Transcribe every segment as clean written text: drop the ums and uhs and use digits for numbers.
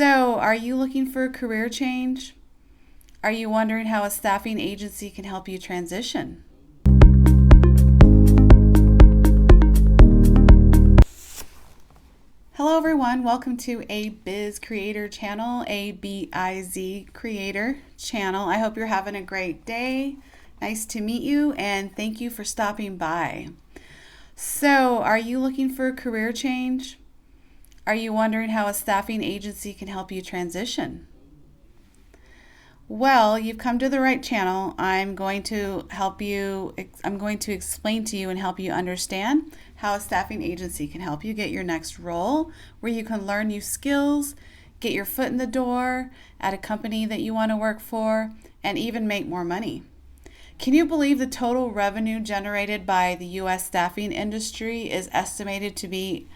So, are you looking for a career change? Are you wondering how a staffing agency can help you transition? Hello everyone, welcome to a Biz Creator channel, a B-I-Z Creator channel. I hope you're having a great day. Nice to meet you and thank you for stopping by. So, are you looking for a career change? Are you wondering how a staffing agency can help you transition? Well, you've come to the right channel. I'm going to explain to you and help you understand how a staffing agency can help you get your next role, where you can learn new skills, get your foot in the door at a company that you want to work for, and even make more money. Can you believe the total revenue generated by the U.S. staffing industry is estimated to be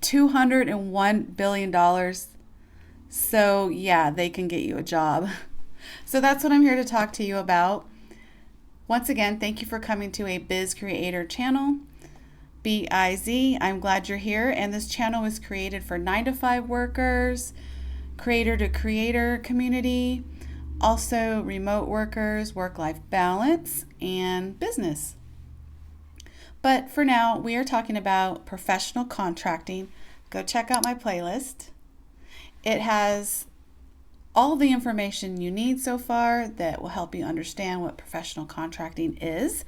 $201 billion? So yeah, they can get you a job. So that's what I'm here to talk to you about. Once again, thank you for coming to a Biz Creator channel, B-I-Z. I'm glad you're here, and this channel was created for 9-to-5 workers, creator to creator community, also remote workers, work-life balance, and business. But for now, we are talking about professional contracting. Go check out my playlist. It has all the information you need so far that will help you understand what professional contracting is.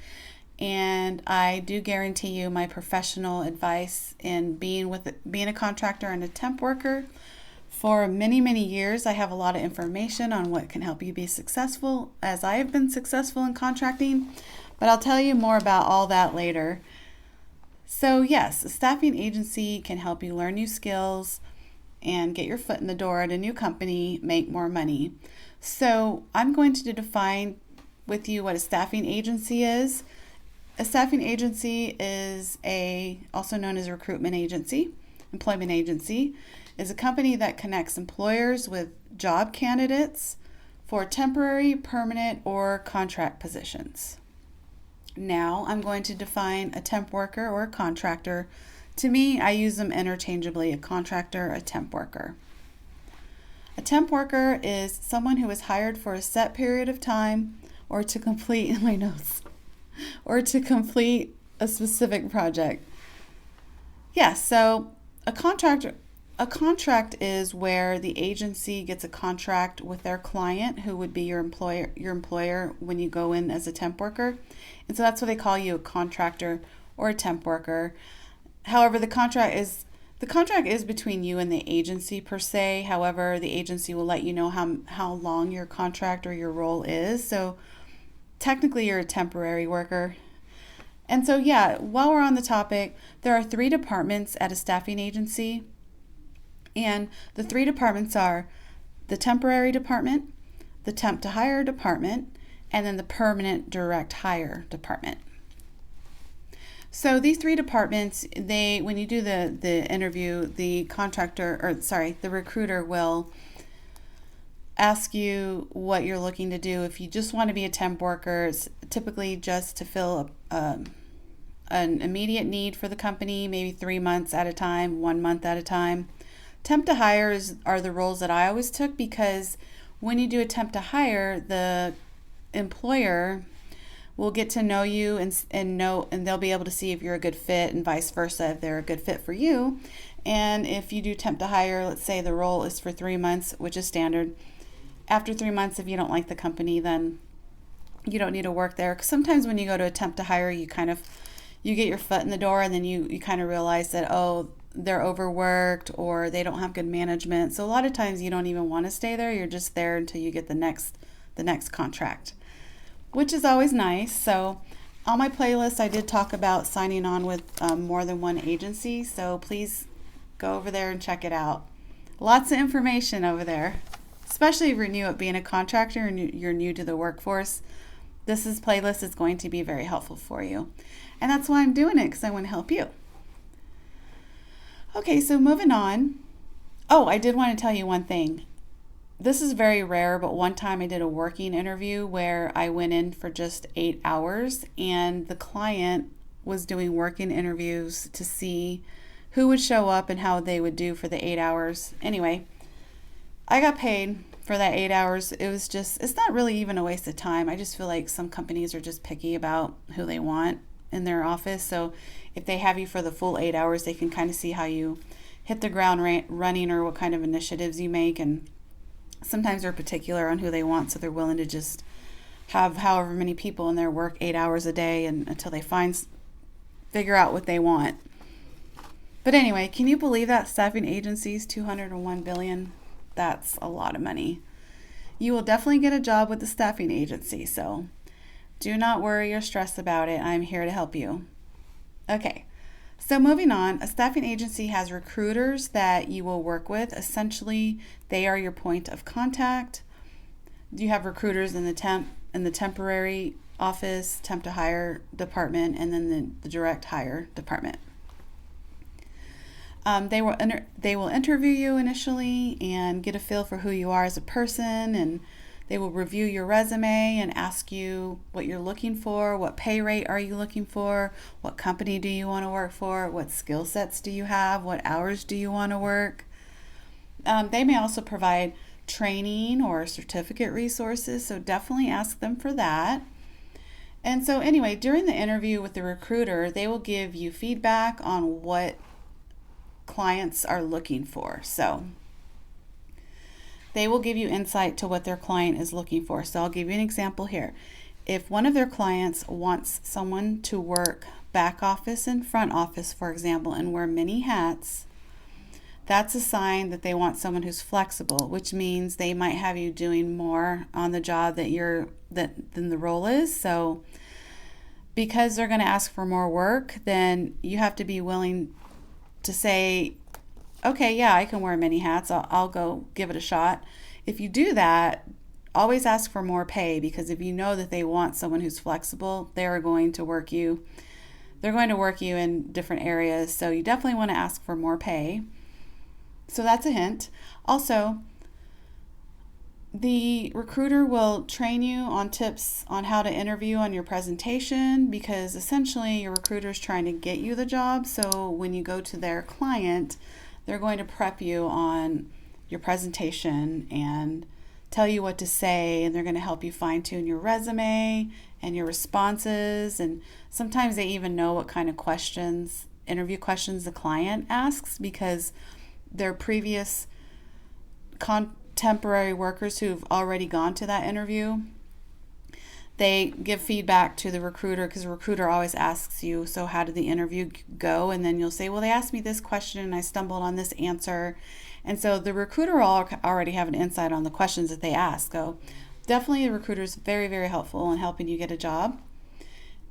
And I do guarantee you my professional advice in being a contractor and a temp worker. For many, many years, I have a lot of information on what can help you be successful, as I have been successful in contracting, but I'll tell you more about all that later. So yes, a staffing agency can help you learn new skills and get your foot in the door at a new company, make more money. So I'm going to define with you what a staffing agency is. A staffing agency is also known as a recruitment agency, employment agency, is a company that connects employers with job candidates for temporary, permanent, or contract positions. Now I'm going to define a temp worker or a contractor. To me, I use them interchangeably, a contractor, a temp worker. A temp worker is someone who is hired for a set period of time or to complete my notes or to complete a specific project. Yes, so a contract is where the agency gets a contract with their client, who would be your employer when you go in as a temp worker. And so that's what they call you, a contractor or a temp worker. However, the contract is between you and the agency per se. However, the agency will let you know how long your contract or your role is. So technically you're a temporary worker. And so yeah, while we're on the topic, there are 3 departments at a staffing agency. And the 3 departments are the temporary department, the temp to hire department, and then the permanent direct hire department. So these 3 departments, when you do the interview, the recruiter will ask you what you're looking to do. If you just want to be a temp worker, it's typically just to fill an immediate need for the company, maybe 3 months at a time, 1 month at a time. Temp to hire are the roles that I always took, because when you do a temp to hire, the employer will get to know you and they'll be able to see if you're a good fit, and vice versa, if they're a good fit for you. And if you do temp to hire, let's say the role is for 3 months, which is standard. After 3 months, if you don't like the company, then you don't need to work there. 'Cause sometimes when you go to a temp to hire, you get your foot in the door, and then you kind of realize that, oh, they're overworked or they don't have good management. So a lot of times you don't even want to stay there. You're just there until you get the next contract, which is always nice. So on my playlist, I did talk about signing on with more than one agency. So please go over there and check it out. Lots of information over there, especially if you're new at being a contractor and you're new to the workforce. This playlist is going to be very helpful for you. And that's why I'm doing it, because I want to help you. Okay, so moving on. Oh, I did want to tell you one thing. This is very rare, but one time I did a working interview where I went in for just 8 hours, and the client was doing working interviews to see who would show up and how they would do for the 8 hours. Anyway, I got paid for that 8 hours. It's not really even a waste of time. I just feel like some companies are just picky about who they want in their office. So if they have you for the full 8 hours, they can kind of see how you hit the ground running or what kind of initiatives you make. And sometimes they're particular on who they want, so they're willing to just have however many people in their work 8 hours a day and until they figure out what they want. But anyway, can you believe that staffing agencies, $201 billion? That's a lot of money. You will definitely get a job with the staffing agency, so do not worry or stress about it. I'm here to help you. Okay, so moving on, a staffing agency has recruiters that you will work with. Essentially, they are your point of contact. You have recruiters in the temporary office, temp to hire department, and then the direct hire department. They will interview you initially and get a feel for who you are as a person, and they will review your resume and ask you what you're looking for, what pay rate are you looking for, what company do you want to work for, what skill sets do you have, what hours do you want to work. They may also provide training or certificate resources, so definitely ask them for that. And so anyway, during the interview with the recruiter, they will give you feedback on what clients are looking for. So they will give you insight to what their client is looking for. So I'll give you an example here. If one of their clients wants someone to work back office and front office, for example, and wear many hats, that's a sign that they want someone who's flexible, which means they might have you doing more on the job than the role is. So because they're going to ask for more work, then you have to be willing to say, okay, yeah, I can wear many hats. I'll go give it a shot. If you do that, always ask for more pay, because if you know that they want someone who's flexible, they're going to work you in different areas. So you definitely want to ask for more pay. So that's a hint. Also, the recruiter will train you on tips on how to interview on your presentation, because essentially your recruiter is trying to get you the job. So when you go to their client, they're going to prep you on your presentation and tell you what to say, and they're going to help you fine tune your resume and your responses. And sometimes they even know what kind of interview questions the client asks, because their previous contemporary workers who've already gone to that interview, they give feedback to the recruiter, because the recruiter always asks you, so how did the interview go? And then you'll say, well, they asked me this question and I stumbled on this answer. And so the recruiter will already have an insight on the questions that they ask. So definitely the recruiter is very, very helpful in helping you get a job.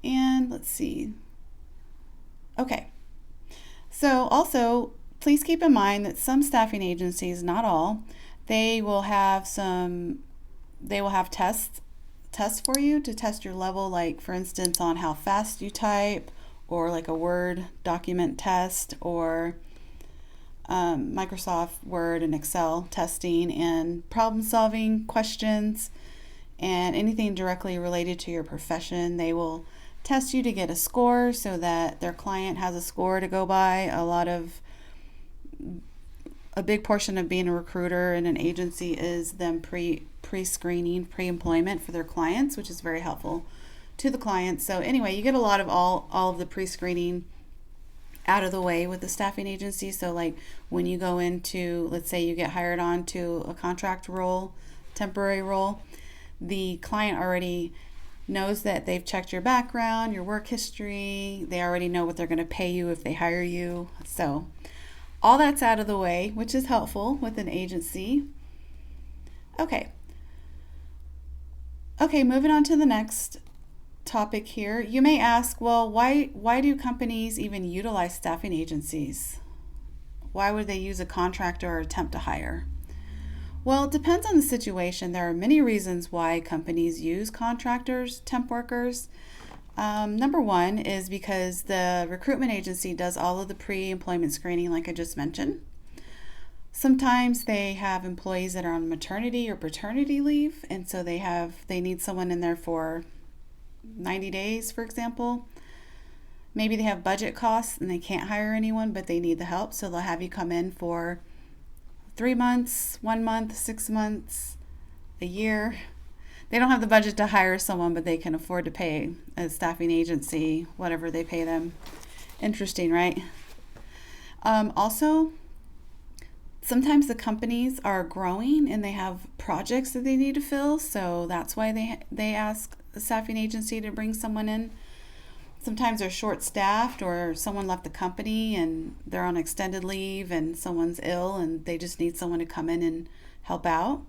And let's see. Okay. So also, please keep in mind that some staffing agencies, not all, they will have tests for you to test your level, like for instance on how fast you type, or like a Word document test, or Microsoft Word and Excel testing, and problem solving questions, and anything directly related to your profession. They will test you to get a score so that their client has a score to go by. A big portion of being a recruiter in an agency is them pre-screening, pre-employment for their clients, which is very helpful to the clients. So anyway, you get a lot of all of the pre-screening out of the way with the staffing agency. So like when you go into, let's say you get hired on to a contract role, temporary role, the client already knows that they've checked your background, your work history. They already know what they're going to pay you if they hire you. So all that's out of the way, which is helpful with an agency. Okay, moving on to the next topic here. You may ask, well, why do companies even utilize staffing agencies? Why would they use a contractor or attempt to hire? Well, it depends on the situation. There are many reasons why companies use contractors, temp workers. Number one is because the recruitment agency does all of the pre-employment screening, like I just mentioned. Sometimes they have employees that are on maternity or paternity leave, and so they need someone in there for 90 days, for example. Maybe they have budget costs and they can't hire anyone, but they need the help, so they'll have you come in for 3 months, 1 month, 6 months, a year. They don't have the budget to hire someone, but they can afford to pay a staffing agency whatever they pay them. Interesting, right? Also, sometimes the companies are growing and they have projects that they need to fill, so that's why they ask a staffing agency to bring someone in. Sometimes they're short-staffed, or someone left the company and they're on extended leave and someone's ill and they just need someone to come in and help out.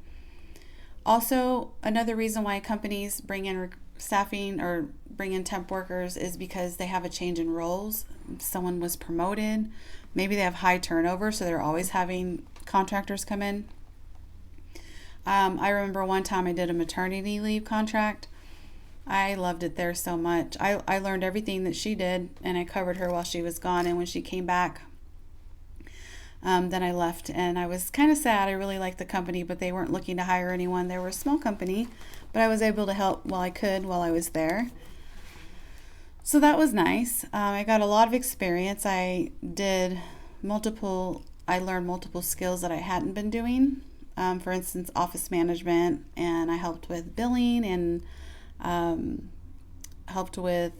Also, another reason why companies bring in staffing or bring in temp workers is because they have a change in roles. Someone was promoted. Maybe they have high turnover, so they're always having contractors come in. I remember one time I did a maternity leave contract. I loved it there so much. I learned everything that she did, and I covered her while she was gone. And when she came back, then I left, and I was kind of sad. I really liked the company, but they weren't looking to hire anyone. They were a small company, but I was able to help while I could while I was there. So that was nice. I got a lot of experience. I learned multiple skills that I hadn't been doing. For instance, office management, and I helped with billing and helped with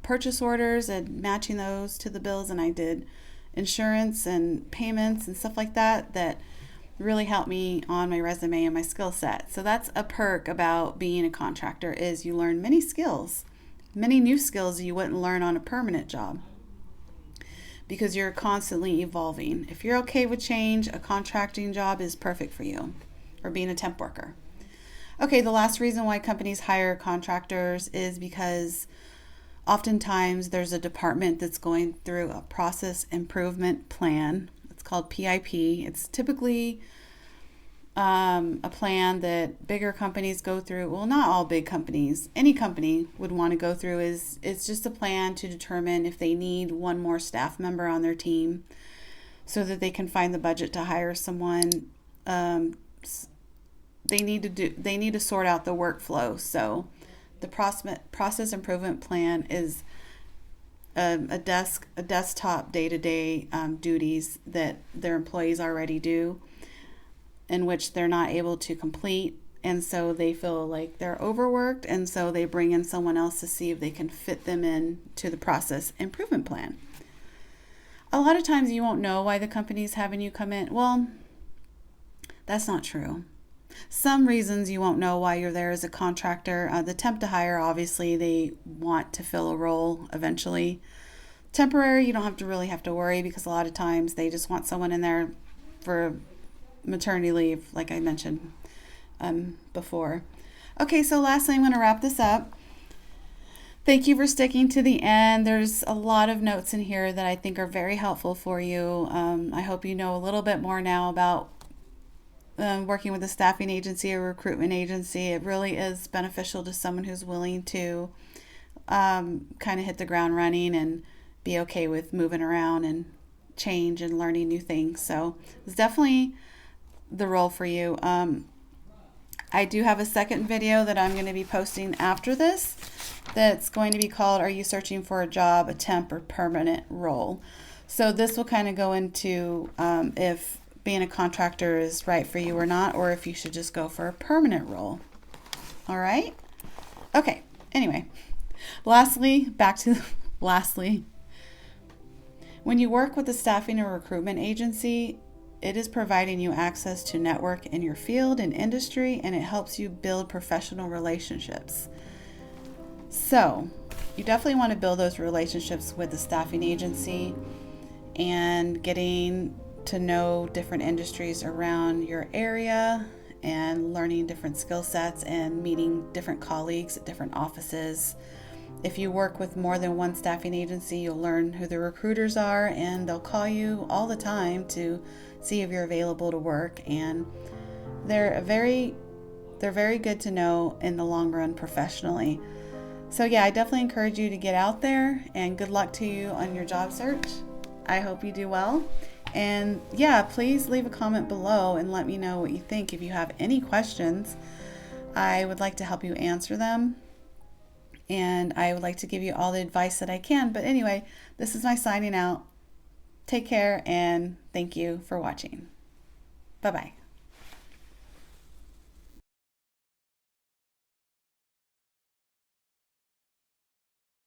purchase orders and matching those to the bills, and I did insurance and payments and stuff like that really helped me on my resume and my skill set. So that's a perk about being a contractor, is you learn many new skills you wouldn't learn on a permanent job, because you're constantly evolving. If you're okay with change, a contracting job is perfect for you, or being a temp worker. Okay, the last reason why companies hire contractors is because oftentimes there's a department that's going through a process improvement plan. It's called PIP. It's typically a plan that bigger companies go through. Well, not all big companies. Any company would want to go through. It's just a plan to determine if they need one more staff member on their team so that they can find the budget to hire someone. They need to sort out the workflow. So the process improvement plan is a desktop day-to-day duties that their employees already do, in which they're not able to complete, and so they feel like they're overworked, and so they bring in someone else to see if they can fit them in to the process improvement plan. A lot of times you won't know why the company's having you come in. Well, that's not true. Some reasons you won't know why you're there as a contractor. The temp to hire, obviously, they want to fill a role eventually. Temporary, you don't really have to worry, because a lot of times they just want someone in there for maternity leave, like I mentioned before. Okay, so lastly, I'm going to wrap this up. Thank you for sticking to the end. There's a lot of notes in here that I think are very helpful for you. I hope you know a little bit more now about working with a staffing agency or recruitment agency. It really is beneficial to someone who's willing to kind of hit the ground running and be okay with moving around and change and learning new things. So it's definitely the role for you. I do have a second video that I'm going to be posting after this that's going to be called, Are You Searching for a Job, a Temp or Permanent Role? So this will kind of go into if being a contractor is right for you or not, or if you should just go for a permanent role. All right? Okay, anyway. Lastly, when you work with a staffing or recruitment agency, it is providing you access to network in your field and industry, and it helps you build professional relationships. So you definitely want to build those relationships with the staffing agency and getting to know different industries around your area and learning different skill sets and meeting different colleagues at different offices. If you work with more than one staffing agency, you'll learn who the recruiters are, and they'll call you all the time to see if you're available to work, and they're very good to know in the long run professionally. So yeah, I definitely encourage you to get out there, and good luck to you on your job search. I hope you do well. And yeah, please leave a comment below and let me know what you think. If you have any questions, I would like to help you answer them. And I would like to give you all the advice that I can. But anyway, this is my signing out. Take care, and thank you for watching. Bye-bye.